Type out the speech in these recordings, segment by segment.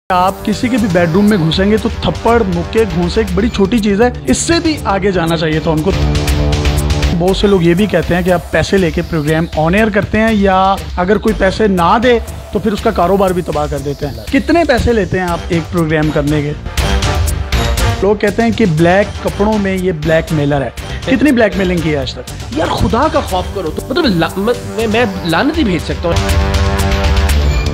आप किसी के भी बेडरूम में घुसेंगे तो थप्पड़, मुक्के, घूंसे एक बड़ी छोटी चीज है, इससे भी आगे जाना चाहिए था उनको। बहुत से लोग ये भी कहते हैं कि आप पैसे लेके प्रोग्राम ऑन एयर करते हैं, या अगर कोई पैसे ना दे तो फिर उसका कारोबार भी तबाह कर देते हैं। कितने पैसे लेते हैं आप एक प्रोग्राम करने के? लोग कहते हैं कि ब्लैक कपड़ों में ये ब्लैक मेलर है। कितनी ब्लैकमेलिंग की है आज तक? यार खुदा का खौफ करो तो मतलब मैं लानत ही भेज सकता हूँ।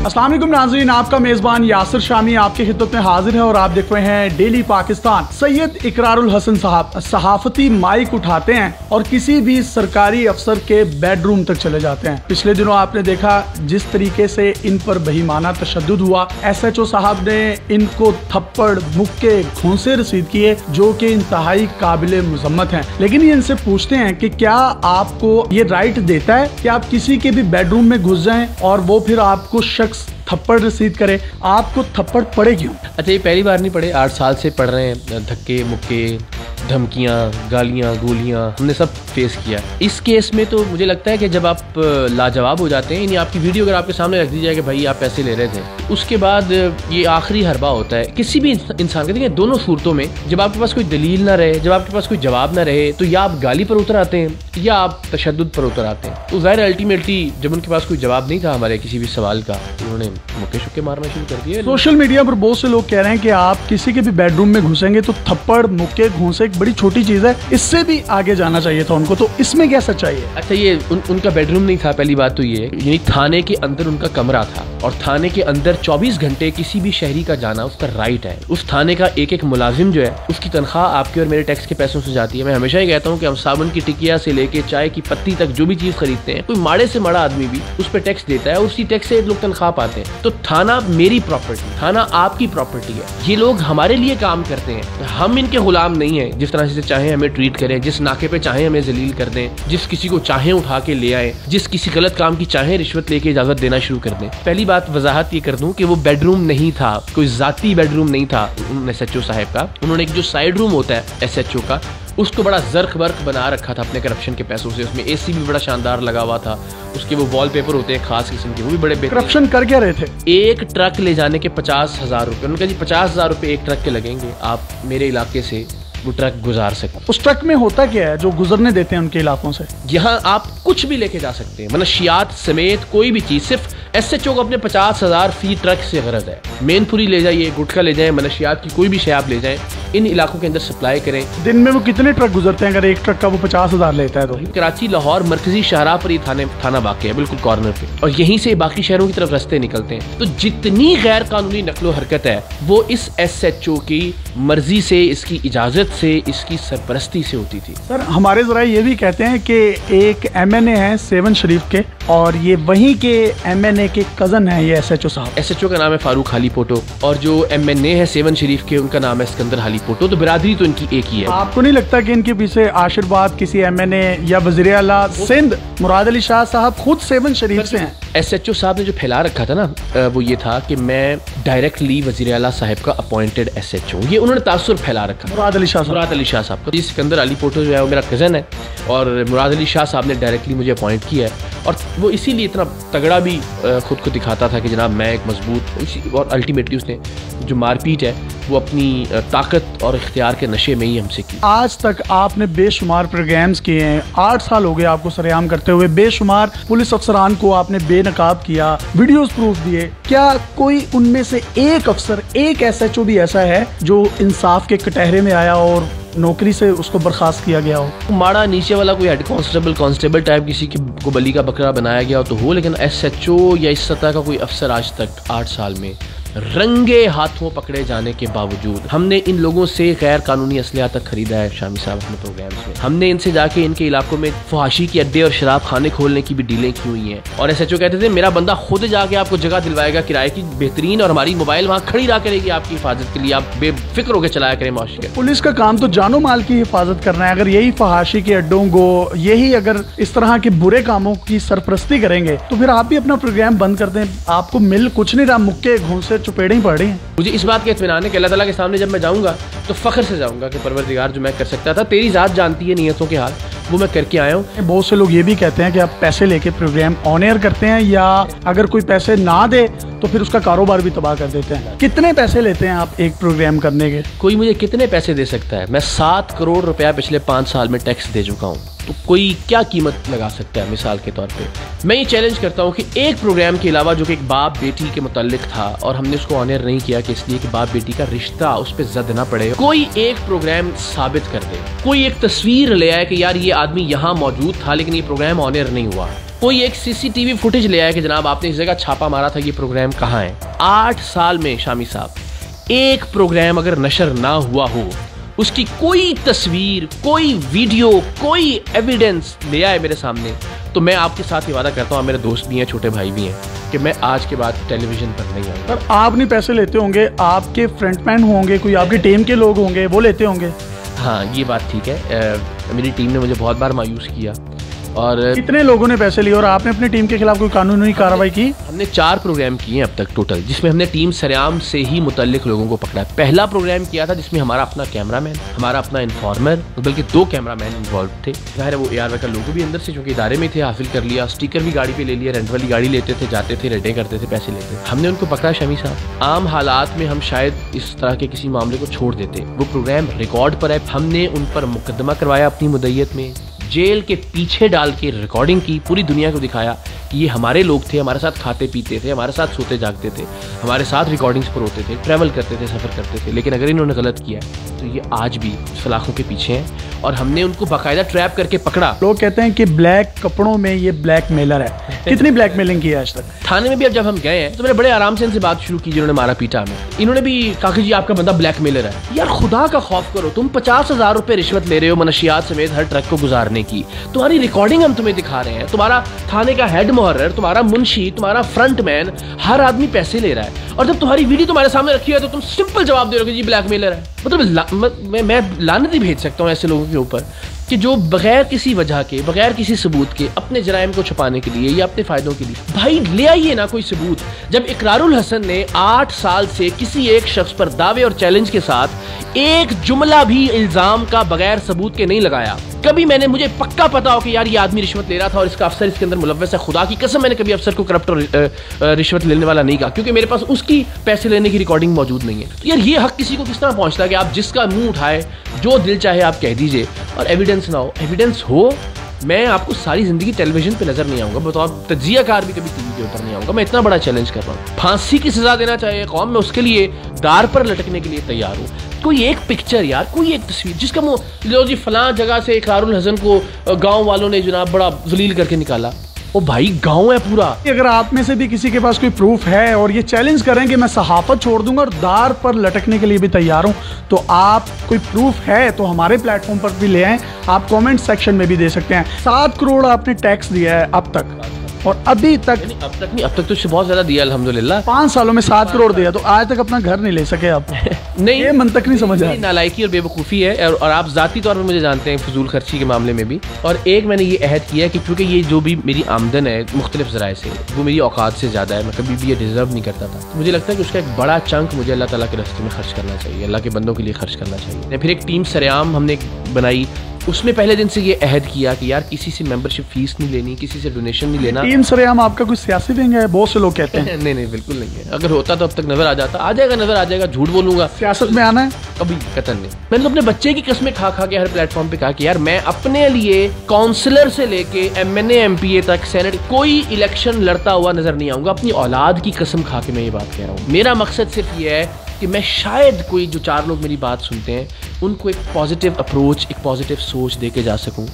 अस्सलाम वालेकुम नाज़रीन, आपका मेज़बान यासिर शामी आपकी खिदमत में हाजिर है और आप देख रहे हैं डेली पाकिस्तान। सैयद इकरारुल हसन साहब सहाफ़ती माइक उठाते हैं और किसी भी सरकारी अफसर के बेडरूम तक चले जाते हैं। पिछले दिनों आपने देखा जिस तरीके से इन पर बहीमाना तशद्दुद हुआ। SHO साहब ने इनको थप्पड़, मुक्के, घूंसे रसीद किए जो कि इंतहाई काबिल मज़म्मत हैं। लेकिन ये इनसे पूछते हैं कि क्या आपको ये राइट देता है कि आप किसी के भी बेडरूम में घुस जाएं और वो फिर आपको थप्पड़ रसीद करे? आपको थप्पड़ पड़े क्यों? अच्छा, ये पहली बार नहीं पड़े, 8 साल से पढ़ रहे हैं। धक्के, मुक्के, धमकियाँ, गालियाँ, गोलियाँ हमने सब फेस किया। इस केस में तो मुझे लगता है कि जब आप लाजवाब हो जाते हैं, यानी आपकी वीडियो अगर आपके सामने रख दी जाए कि भाई आप पैसे ले रहे थे, उसके बाद ये आखिरी हरबा होता है किसी भी इंसान के। देखिए, दोनों सूरतों में जब आपके पास कोई दलील ना रहे, जब आपके पास कोई जवाब ना रहे, तो या आप गाली पर उतर आते हैं या आप तशद्दुद पर उतर आते हैं। तो ज़ाहिर अल्टीमेटली जब उनके पास कोई जवाब नहीं था हमारे किसी भी सवाल का, उन्होंने मुक्के शुक्के मारना शुरू कर दिए। सोशल मीडिया पर बहुत से लोग कह रहे हैं कि आप किसी के भी बेडरूम में घुसेंगे तो थप्पड़, मुक्के, घूंसे एक बड़ी छोटी चीज है, इससे भी आगे जाना चाहिए था उनको। तो इसमें क्या सच्चाई है? अच्छा, ये उनका बेडरूम नहीं था, पहली बात तो ये, यानी थाने के अंदर उनका कमरा था और थाने के अंदर 24 घंटे किसी भी शहरी का जाना उसका राइट है। उस थाने का एक एक मुलाजिम जो है उसकी तनख्वाह आपके और मेरे टैक्स के पैसों से जाती है। मैं हमेशा ही कहता हूँ कि हम साबुन की टिकिया से लेके चाय की पत्ती तक जो भी चीज खरीदते हैं, कोई माड़े से माड़ा आदमी भी उस पर टैक्स देता है और उसी टैक्स से लोग तनख्वाह पाते हैं। तो थाना मेरी प्रॉपर्टी, थाना आपकी प्रॉपर्टी है। ये लोग हमारे लिए काम करते हैं, हम इनके गुलाम नहीं है। जिस तरह से चाहे हमें ट्रीट करें, जिस नाके पे चाहे हमें जलील कर दें, जिस किसी को चाहे उठा के ले आए, जिस किसी गलत काम की चाहे रिश्वत लेके इजाजत देना शुरू कर दें। पहली बात वजाहत ये कर दूं कि वो बेडरूम नहीं था, कोई जाती बेडरूम नहीं था SHO साहब का। उन्होंने एक जो साइड रूम होता है SHO का, उसको बड़ा जर्क वर्क बना रखा था अपने करप्शन के पैसों से। उसमें AC भी बड़ा शानदार लगा हुआ था, उसके वो वॉलपेपर होते हैं खास किस्म के, वो भी बड़े बेहतरीन। करप्शन कर क्या रहे थे? एक ट्रक ले जाने के 50,000 रुपए। उन्होंने कहा जी 50,000 रुपए एक ट्रक के लगेंगे, आप मेरे इलाके से वो ट्रक गुजार सकते। उस ट्रक में होता क्या है जो गुजरने देते हैं उनके इलाकों से? यहाँ आप कुछ भी लेके जा सकते हैं, मनशियात समेत कोई भी चीज। सिर्फ SHO को अपने 50,000 फी ट्रक से गरज है। मेनपुरी ले जाइए, गुटखा ले जाए, मनशियात की कोई भी शे आप ले जाएं, इन इलाकों के अंदर सप्लाई करें। दिन में वो कितने ट्रक गुजरते हैं अगर एक ट्रक का वो 50,000 लेता है तो? कराची, लाहौर, मरकजी शाहराह पर ही थाना वाक़ है, बिल्कुल कॉर्नर पे, और यहीं से बाकी शहरों की तरफ रास्ते निकलते हैं। तो जितनी गैर कानूनी नकलो हरकत है वो इस SHO की मर्जी से, इसकी इजाजत से, इसकी सरपरस्ती से होती थी। सर, हमारे जरा ये भी कहते हैं कि एक MNA है 7 शरीफ के, और ये वहीं के MNA के कजन है ये SHO साहब। SHO का नाम है फारूक हाली पोटो और जो MNA है 7 शरीफ के, उनका नाम है सिकंदर हाली पोटो। तो बिरादरी तो इनकी एक ही है। आपको नहीं लगता कि इनके पीछे आशीर्वाद किसी MNA या वज़ीर आला सिंध मुराद अली शाह साहब खुद 7 शरीफ से हैं? SHO साहब ने जो फैला रखा था ना, वो ये था कि मैं डायरेक्टली वज़ीर आला साहब का अपॉइंटेड SHO, ये उन्होंने तासुर फैला रखा। मुराद अली शाह साहब का सिकंदर अली पोटो जो है वो मेरा कज़न है और मुराद अली शाह साहब ने डायरेक्टली मुझे अपॉइंट किया है। और वो इसीलिए इतना तगड़ा भी खुद को दिखाता था कि जनाब मैं एक मजबूत, और अल्टीमेटली उसने जो मारपीट है वो अपनी ताकत और इख्तियार के नशे में ही हमसे की। आज तक आपने बेशुमार प्रोग्राम्स किए हैं, 8 साल हो गए आपको सरेआम करते हुए, बेशुमार पुलिस अफसरान को आपने बेनकाब किया, वीडियोस प्रूफ दिए। क्या कोई उनमें से एक अफसर, एक SHO भी ऐसा है जो इंसाफ के कटहरे में आया और नौकरी से उसको बर्खास्त किया गया हो? माड़ा नीचे वाला कोई हेड कांस्टेबल टाइप किसी को बली का बकरा बनाया गया हो तो हो, लेकिन SHO या इस सतह का कोई अफसर आज तक 8 साल में रंगे हाथों पकड़े जाने के बावजूद। हमने इन लोगों से गैर कानूनी असलहा तक खरीदा है शामी साहब अपने प्रोग्राम्स में। हमने इनसे जाके इनके इलाकों में फहाशी के अड्डे और शराब खाने खोलने की भी डीलें की हुई हैं। और SHO कहते थे मेरा बंदा खुद जाके आपको जगह दिलवाएगा किराए की बेहतरीन, और हमारी मोबाइल वहाँ खड़ी रहा करेगी आपकी हिफाजत के लिए, आप बेफिक्र होकर चलाया करें मुआशरे। पुलिस का काम तो जानो माल की हिफाजत करना है। अगर यही फहाशी के अड्डों को, यही अगर इस तरह के बुरे कामों की सरपरस्ती करेंगे तो फिर आप भी अपना प्रोग्राम बंद कर दें। आपको मिल कुछ नहीं रहा, मुक्के, घूंसे, चुपेड़े ही पड़ रही हैं। मुझे इस बात का इत्मीनान है कि अल्लाह ताला के सामने जब मैं जाऊंगा तो फख्र से जाऊंगा कि परवरदिगार जो मैं कर सकता था, तेरी ज़ात जानती है नीयतों के हाल, वो मैं करके आया हूँ। बहुत से लोग ये भी कहते हैं कि आप पैसे लेके प्रोग्राम ऑन एयर करते हैं, या अगर कोई पैसे ना दे तो फिर उसका कारोबार भी तबाह कर देते हैं। कितने पैसे लेते हैं आप एक प्रोग्राम करने के? कोई मुझे कितने पैसे दे सकता है? मैं 7 करोड़ रुपया पिछले 5 साल में टैक्स दे चुका हूँ, तो कोई क्या कीमत लगा सकता है? मिसाल के तौर पे मैं ये चैलेंज करता हूँ कि एक प्रोग्राम के अलावा जो कि एक बाप बेटी के मुताल्लिक था और हमने उसको ऑन एयर नहीं किया कि इसलिए कि बाप बेटी का रिश्ता उस पर जद ना पड़े, कोई एक प्रोग्राम साबित कर दे, कोई एक तस्वीर ले आए कि यार ये आदमी यहाँ मौजूद था लेकिन ये प्रोग्राम ऑन एयर नहीं हुआ, कोई एक CCTV फुटेज ले आया कि जनाब आपने इस जगह छापा मारा था, ये प्रोग्राम कहाँ है। 8 साल में शामी साहब एक प्रोग्राम अगर नशर ना हुआ हो, उसकी कोई तस्वीर, कोई वीडियो, कोई एविडेंस ले आए मेरे सामने, तो मैं आपके साथ ही वादा करता हूँ, मेरे दोस्त भी हैं, छोटे भाई भी हैं, कि मैं आज के बाद टेलीविजन पर नहीं आऊँगा। पर आप नहीं पैसे लेते होंगे, आपके फ्रंटमैन होंगे, कोई आपकी टीम के लोग होंगे, वो लेते होंगे। हाँ ये बात ठीक है। मेरी टीम ने मुझे बहुत बार मायूस किया। और कितने लोगों ने पैसे लिए और आपने अपनी टीम के खिलाफ कोई कानूनी कार्रवाई की? हमने 4 प्रोग्राम किए हैं अब तक टोटल, जिसमें हमने टीम सरेआम से ही मुतल्लिक लोगों को पकड़ा है। पहला प्रोग्राम किया था जिसमें हमारा अपना कैमरामैन, हमारा अपना इन्फॉर्मर, बल्कि 2 कैमरामैन इन्वॉल्व थे। जाहिर है वो ARY का लोगो भी अंदर से चूंकि इदारे में थे हासिल कर लिया, स्टिकर भी गाड़ी पे ले लिया, रेंट वाली गाड़ी लेते थे, जाते थे, रेडें करते थे, पैसे लेते थे। हमने उनको पकड़ा शमी साहब। आम हालात में हम शायद इस तरह के किसी मामले को छोड़ देते, वो प्रोग्राम रिकॉर्ड पर है, हमने उन पर मुकदमा करवाया अपनी मुद्दत में, जेल के पीछे डाल के रिकॉर्डिंग की, पूरी दुनिया को दिखाया कि ये हमारे लोग थे, हमारे साथ खाते पीते थे, हमारे साथ सोते जागते थे, हमारे साथ रिकॉर्डिंग्स पर होते थे, ट्रैवल करते थे, सफ़र करते थे। लेकिन अगर इन्होंने गलत किया तो ये आज भी सलाखों के पीछे हैं और हमने उनको बाकायदा ट्रैप करके पकड़ा। लोग कहते हैं कि ब्लैक कपड़ों में ये ब्लैक मेलर है। कितनी ब्लैक मेलिंग की है आज तक? थाने में भी अब जब हम गए हैं तो मैंने बड़े आराम से इनसे बात शुरू की, जिन्होंने मारा पीटा हमें। इन्होंने भी कहा कि जी आपका बंदा ब्लैक मेलर है। यार खुदा का खौफ करो, तुम 50,000 रुपए रिश्वत ले रहे हो मनशियात समेत हर ट्रक को गुजारने की, तुम्हारी रिकॉर्डिंग हम तुम्हें दिखा रहे हैं, तुम्हारा थाने का हेड मुहर्रर, तुम्हारा मुंशी, तुम्हारा फ्रंटमैन, हर आदमी पैसे ले रहा है, और जब तुम्हारी वीडियो तुम्हारे सामने रखी है तो तुम सिंपल जवाब दे रहे हो कि जी ब्लैकमेलर है। मतलब मैं लानत ही भेज सकता हूँ ऐसे लोगों के ऊपर कि जो बगैर किसी वजह के, बगैर किसी सबूत के अपने जराइम को छुपाने के लिए या अपने फायदों के लिए, भाई ले आइए ना कोई सबूत। जब इकरारुल हसन ने 8 साल से किसी एक शख्स पर दावे और चैलेंज के साथ एक जुमला भी इल्जाम का बगैर सबूत के नहीं लगाया, कभी मैंने, मुझे पक्का पता हो कि यार ये आदमी रिश्वत ले रहा था और इसका अफसर इसके अंदर मुलव्वस है, खुदा की कसम मैंने कभी अफसर को करप्ट और रिश्वत लेने वाला नहीं कहा, क्योंकि मेरे पास उसकी पैसे लेने की रिकॉर्डिंग मौजूद नहीं है। तो यार ये हक किसी को किस तरह पहुंचता है कि आप जिसका मुंह उठाए, जो दिल चाहे आप कह दीजिए और एविडेंस ना हो। एविडेंस हो, मैं आपको सारी जिंदगी टेलीविजन पे नजर नहीं आऊंगा, बतौर तजियाकार भी कभी टीवी के ऊपर नहीं आऊंगा। मैं इतना बड़ा चैलेंज कर रहा हूँ। फांसी की सजा देना चाहिए कौम, में उसके लिए दार पर लटकने के लिए तैयार हूँ। कोई एक पिक्चर यार, कोई एक तस्वीर जिसका मुंह लो जी फलां जगह से इकरारुल हसन को गांव वालों ने जनाब बड़ा जलील करके निकाला, ओ भाई गांव है पूरा। अगर आप में से भी किसी के पास कोई प्रूफ है और ये चैलेंज करें कि मैं सहाफत छोड़ दूंगा और दार पर लटकने के लिए भी तैयार हूं, तो आप कोई प्रूफ है तो हमारे प्लेटफॉर्म पर भी ले आएं। आप कमेंट सेक्शन में भी दे सकते हैं। 7 करोड़ आपने टैक्स दिया है अब तक, और अभी तक अब तक नहीं, अब तक तो बहुत ज्यादा दिया अल्हम्दुलिल्लाह। 5 सालों में 7 करोड़ दिया, तो आज तक अपना घर नहीं ले सके आप। नहीं, ये मंतक नहीं समझ रहा। नालायकी और बेवकूफ़ी है, और आप जाती तौर पर मुझे जानते हैं फजूल खर्ची के मामले में भी। और एक मैंने ये अहद किया कि क्योंकि ये जो भी मेरी आमदन है मुख्तलिफ ज़राए से, वो मेरी औकात से ज़्यादा है, मैं कभी भी ये डिज़र्व नहीं करता था, तो मुझे लगता है कि उसका एक बड़ा चंक मुझे अल्लाह ताला के रास्ते में खर्च करना चाहिए, अल्लाह के बंदों के लिए खर्च करना चाहिए। फिर एक टीम सरेआम हमने बनाई, उसमें पहले दिन से ये अहद किया कि यार किसी से मेंबरशिप फीस नहीं लेनी, किसी से डोनेशन नहीं लेना। टीम सरेआम आपका कोई सियासी विंग है? बहुत से लोग कहते हैं। नहीं बिल्कुल नहीं है। अगर होता तो अब तक नजर आ जाता, आ जाएगा, नजर आ जाएगा। झूठ बोलूंगा सियासत में आना है कभी कतन नहीं। मैंने तो अपने बच्चे की कसमें खा खा के हर प्लेटफॉर्म पे कहा कि यार मैं अपने लिए काउंसलर से लेके MNA MPA तक, सेनेट, कोई इलेक्शन लड़ता हुआ नजर नहीं आऊंगा। अपनी औलाद की कसम खा के मैं ये बात कह रहा हूँ। मेरा मकसद सिर्फ ये है कि मैं शायद कोई जो 4 लोग मेरी बात सुनते हैं उनको एक पॉजिटिव अप्रोच, एक पॉजिटिव सोच देके जा सकूं।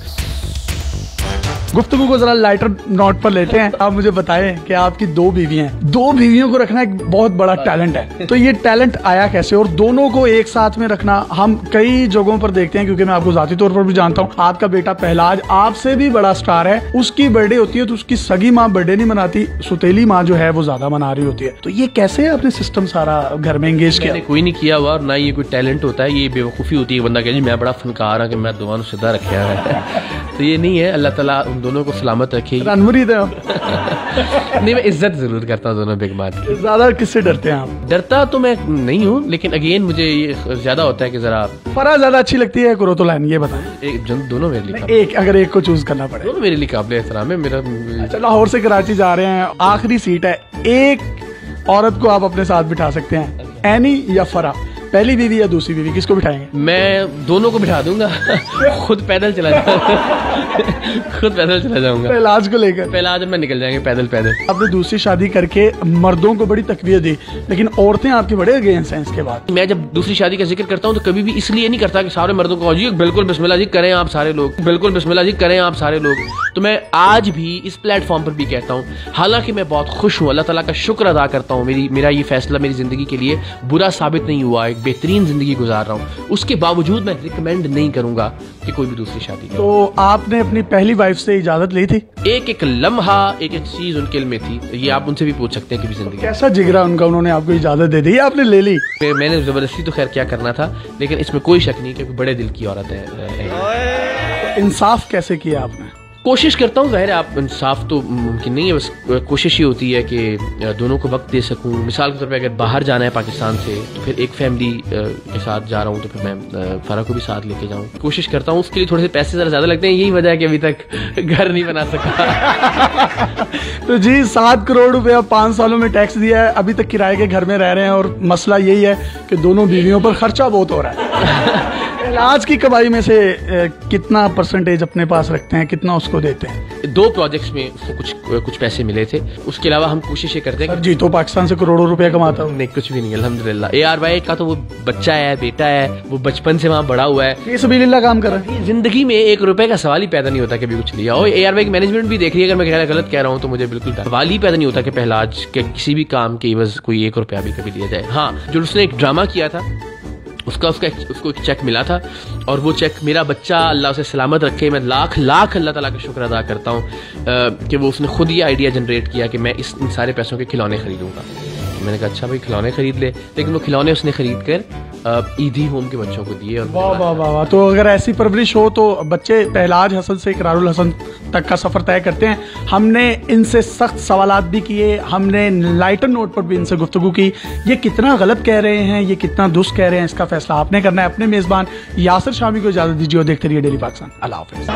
गुफ्तगू को जरा लाइटर नोट पर लेते हैं। आप मुझे बताएं कि आपकी 2 बीवी हैं। 2 बीवियों को रखना एक बहुत बड़ा टैलेंट है, तो ये टैलेंट आया कैसे? और दोनों को एक साथ में रखना हम कई जगहों पर देखते हैं, क्योंकि मैं आपको जाती तौर पर भी जानता हूँ। आपका बेटा पहलाज आपसे भी बड़ा स्टार है, उसकी बर्थडे होती है तो उसकी सगी माँ बर्थडे नहीं मनाती, सुतेली माँ जो है वो ज्यादा मना रही होती है। तो ये कैसे आपने सिस्टम सारा घर में एंगेज किया? कोई नहीं किया हुआ, और ना ये कोई टैलेंट होता है, ये बेवकूफ़ी होती है। बंदा कहे जी मैं बड़ा फनकार हाँ कि मैं दुआ सीधा रखा है तो ये नहीं है। अल्लाह ताला हम दोनों को सलामत रखे। मुरीद है नहीं, मैं इज्जत जरूर करता हूँ दोनों बिगमान की। ज्यादा किससे डरते हैं आप? डरता तो मैं नहीं हूँ, लेकिन अगेन मुझे ये ज्यादा होता है कि जरा फरा ज्यादा अच्छी लगती है कुरोतुलैन, ये बताएं। दोनों मेरे लिए एक, अगर एक को चूज करना पड़े। दोनों मेरे लिए काबिल एहतराम है मेरा। अच्छा, लाहौर से कराची जा रहे हैं, आखिरी सीट है, एक औरत को आप अपने साथ बिठा सकते हैं, एनी या फरा, पहली बीवी या दूसरी बीवी, किसको बिठाएंगे? मैं दोनों को बिठा दूंगा। खुद पैदल चला खुद पैदल चला जाऊंगा। इलाज को लेकर पहला आज मैं निकल जाएंगे पैदल पैदल। आपने दूसरी शादी करके मर्दों को बड़ी तकवीत दी, लेकिन औरतें आपके बड़े अगेंस्ट हैं इसके बाद। मैं जब दूसरी शादी का जिक्र करता हूँ तो कभी भी इसलिए नहीं करता कि सारे मर्दों को जी बिल्कुल बिस्मिल्लाह जी करें आप सारे लोग, बिल्कुल बिस्मिल्लाह जी करें आप सारे लोग। तो मैं आज भी इस प्लेटफॉर्म पर भी कहता हूँ, हालांकि मैं बहुत खुश हूँ, अल्लाह ताला का शुक्र अदा करता हूँ, मेरा ये फैसला मेरी जिंदगी के लिए बुरा साबित नहीं हुआ, एक बेहतरीन जिंदगी गुजार रहा हूँ। उसके बावजूद मैं रिकमेंड नहीं करूंगा कि कोई भी दूसरी शादी करे। तो आपने अपनी पहली वाइफ से इजाजत ली थी? एक एक लम्हा, एक एक चीज उनके दिल में थी, ये आप उनसे भी पूछ सकते हैं कि भी जिंदगी कैसा जिगरा उनका, उन्होंने आपको इजाजत दे दी, आपने ले ली? मैंने जबरदस्ती तो खैर क्या करना था, लेकिन इसमें कोई शक नहीं कि बड़े दिल की औरत है। इंसाफ कैसे किया आपने? कोशिश करता हूँ, जाहिर है आप इंसाफ तो मुमकिन नहीं है, बस कोशिश ही होती है कि दोनों को वक्त दे सकूँ। मिसाल के तौर पे अगर बाहर जाना है पाकिस्तान से तो फिर एक फैमिली के साथ जा रहा हूँ तो फिर मैं फरा को भी साथ लेके जाऊँ। कोशिश करता हूँ, उसके लिए थोड़े से पैसे ज़रा ज़्यादा लगते हैं, यही वजह है कि अभी तक घर नहीं बना सका। तो जी 7 करोड़ रुपया 5 सालों में टैक्स दिया है, अभी तक किराए के घर में रह रहे हैं, और मसला यही है कि दोनों बीवियों पर खर्चा बहुत हो रहा है। आज की कमाई में से कितना परसेंटेज अपने पास रखते हैं, कितना उसको देते हैं? 2 प्रोजेक्ट्स में उसको कुछ पैसे मिले थे, उसके अलावा हम कोशिश ये करते हैं। जी तो पाकिस्तान से करोड़ों रुपया कमाता हूँ? नहीं, कुछ भी नहीं, अल्हम्दुलिल्लाह। ARY का तो वो बच्चा है, बेटा है, वो बचपन से वहाँ बड़ा हुआ है, ये सबीलिल्लाह काम कर रहा है। जिंदगी में 1 रुपए का सवाल ही पैदा नहीं होता कभी कुछ लिया। और ARY की मैनेजमेंट भी देख रही है, अगर मैं गलत कह रहा हूँ तो मुझे बिल्कुल सवाल ही पैदा नहीं होता कि पहला आज के किसी भी काम के एवज कोई 1 रुपया भी कभी लिया जाए। हाँ, जो उसने एक ड्रामा किया था उसको एक चेक मिला था, और वो चेक मेरा बच्चा अल्लाह उसे सलामत रखे, मैं लाख लाख अल्लाह ताला का शुक्र अदा करता हूँ कि वो उसने खुद ये आइडिया जनरेट किया कि मैं इन सारे पैसों के खिलौने खरीदूंगा। मैंने कहा अच्छा भाई खिलौने खरीद ले, लेकिन वो खिलौने उसने खरीद कर ईदी होम के बच्चों को दिए। और वाह वाह वाह वाह। तो अगर ऐसी परवरिश हो तो बच्चे पहलाज हसन से इकरारुल हसन तक का सफर तय करते हैं। हमने इनसे सख्त सवालात भी किए, हमने लाइटर नोट पर भी इनसे गुफ्तगू की। ये कितना गलत कह रहे हैं, ये कितना दुष्ट कह रहे हैं, इसका फैसला आपने करना है। अपने मेजबान यासिर शामी को इजाजत दीजिए और देखते रहिए डेली पाकिस्तान। अल्लाह हाफिज़।